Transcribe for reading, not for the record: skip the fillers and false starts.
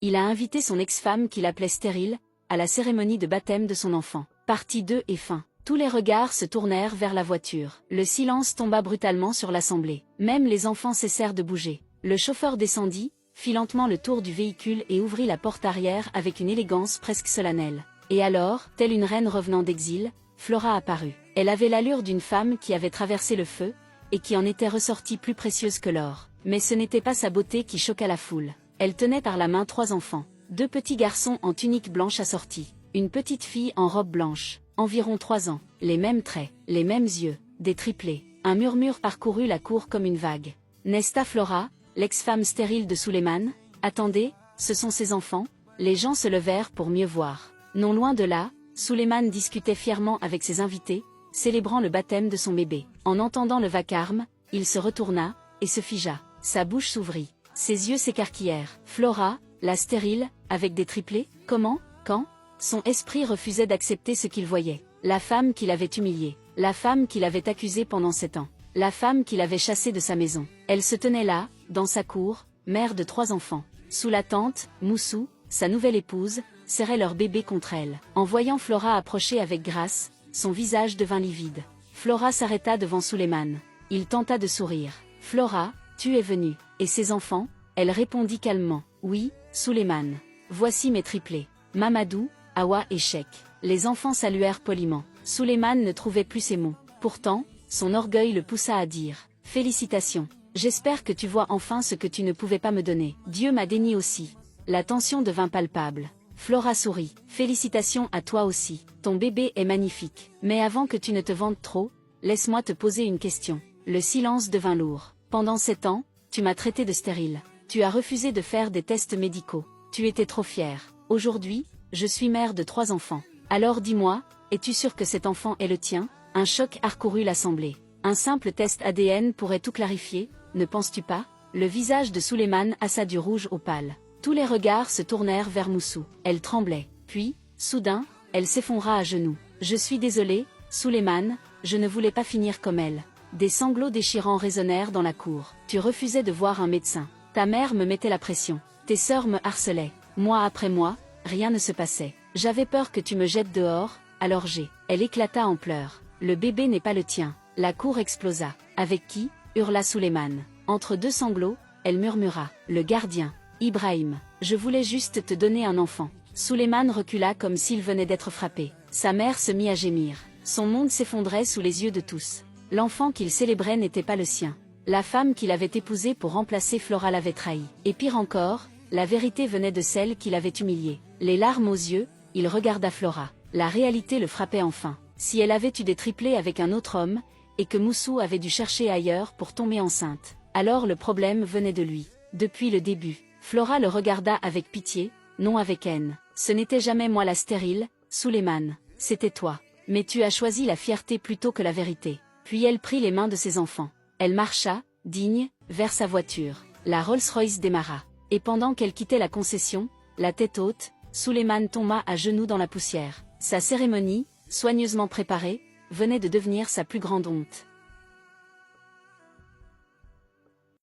il a invité son ex-femme qu'il appelait stérile, à la cérémonie de baptême de son enfant. Partie 2 et fin. Tous les regards se tournèrent vers la voiture. Le silence tomba brutalement sur l'assemblée. Même les enfants cessèrent de bouger. Le chauffeur descendit, fit lentement le tour du véhicule et ouvrit la porte arrière avec une élégance presque solennelle. Et alors, telle une reine revenant d'exil, Flora apparut. Elle avait l'allure d'une femme qui avait traversé le feu, et qui en était ressortie plus précieuse que l'or. Mais ce n'était pas sa beauté qui choqua la foule. Elle tenait par la main 3 enfants. 2 petits garçons en tunique blanche assortie. Une petite fille en robe blanche, environ 3 ans. Les mêmes traits, les mêmes yeux, des triplés. Un murmure parcourut la cour comme une vague. N'est-ce Flora, l'ex-femme stérile de Suleiman? Attendez, ce sont ses enfants? Les gens se levèrent pour mieux voir. Non loin de là, Suleiman discutait fièrement avec ses invités, célébrant le baptême de son bébé. En entendant le vacarme, il se retourna, et se figea. Sa bouche s'ouvrit. Ses yeux s'écarquillèrent. Flora, la stérile, avec des triplés? Comment? Quand? Son esprit refusait d'accepter ce qu'il voyait. La femme qu'il avait humiliée. La femme qu'il avait accusée pendant 7 ans. La femme qu'il avait chassée de sa maison. Elle se tenait là, dans sa cour, mère de 3 enfants. Sous la tente, Moussou, sa nouvelle épouse, serrait leur bébé contre elle. En voyant Flora approcher avec grâce, son visage devint livide. Flora s'arrêta devant Suleiman. Il tenta de sourire. « Flora, tu es venue. Et ses enfants ?» Elle répondit calmement. « Oui, Suleiman. Voici mes triplés. Mamadou, Awa et Cheikh. » Les enfants saluèrent poliment. Suleiman ne trouvait plus ses mots. Pourtant, son orgueil le poussa à dire « Félicitations. J'espère que tu vois enfin ce que tu ne pouvais pas me donner. Dieu m'a déni aussi. » La tension devint palpable. Flora sourit. « Félicitations à toi aussi. Ton bébé est magnifique. Mais avant que tu ne te vantes trop, laisse-moi te poser une question. » Le silence devint lourd. « Pendant 7 ans, tu m'as traité de stérile. Tu as refusé de faire des tests médicaux. Tu étais trop fière. Aujourd'hui, je suis mère de 3 enfants. Alors dis-moi, es-tu sûre que cet enfant est le tien ?» Un choc parcourut l'assemblée. Un simple test ADN pourrait tout clarifier, ne penses-tu pas? Le visage de Suleiman passa du rouge au pâle. Tous les regards se tournèrent vers Moussou. Elle tremblait. Puis, soudain, elle s'effondra à genoux. « Je suis désolée, Suleiman, je ne voulais pas finir comme elle. » Des sanglots déchirants résonnèrent dans la cour. « Tu refusais de voir un médecin. Ta mère me mettait la pression. Tes sœurs me harcelaient. Mois après mois, rien ne se passait. J'avais peur que tu me jettes dehors, alors j'ai... » Elle éclata en pleurs. « Le bébé n'est pas le tien. » La cour explosa. « Avec qui ?» hurla Suleiman. Entre 2 sanglots, elle murmura. « Le gardien. Ibrahim. Je voulais juste te donner un enfant. » Suleiman recula comme s'il venait d'être frappé. Sa mère se mit à gémir. Son monde s'effondrait sous les yeux de tous. L'enfant qu'il célébrait n'était pas le sien. La femme qu'il avait épousée pour remplacer Flora l'avait trahi. Et pire encore, la vérité venait de celle qu'il avait humiliée. Les larmes aux yeux, il regarda Flora. La réalité le frappait enfin. Si elle avait eu des triplés avec un autre homme, et que Moussou avait dû chercher ailleurs pour tomber enceinte, alors le problème venait de lui. Depuis le début, Flora le regarda avec pitié, non avec haine. « Ce n'était jamais moi la stérile, Suleiman, c'était toi. Mais tu as choisi la fierté plutôt que la vérité. » Puis elle prit les mains de ses enfants. Elle marcha, digne, vers sa voiture. La Rolls-Royce démarra. Et pendant qu'elle quittait la concession, la tête haute, Suleiman tomba à genoux dans la poussière. Sa cérémonie, soigneusement préparée, venait de devenir sa plus grande honte.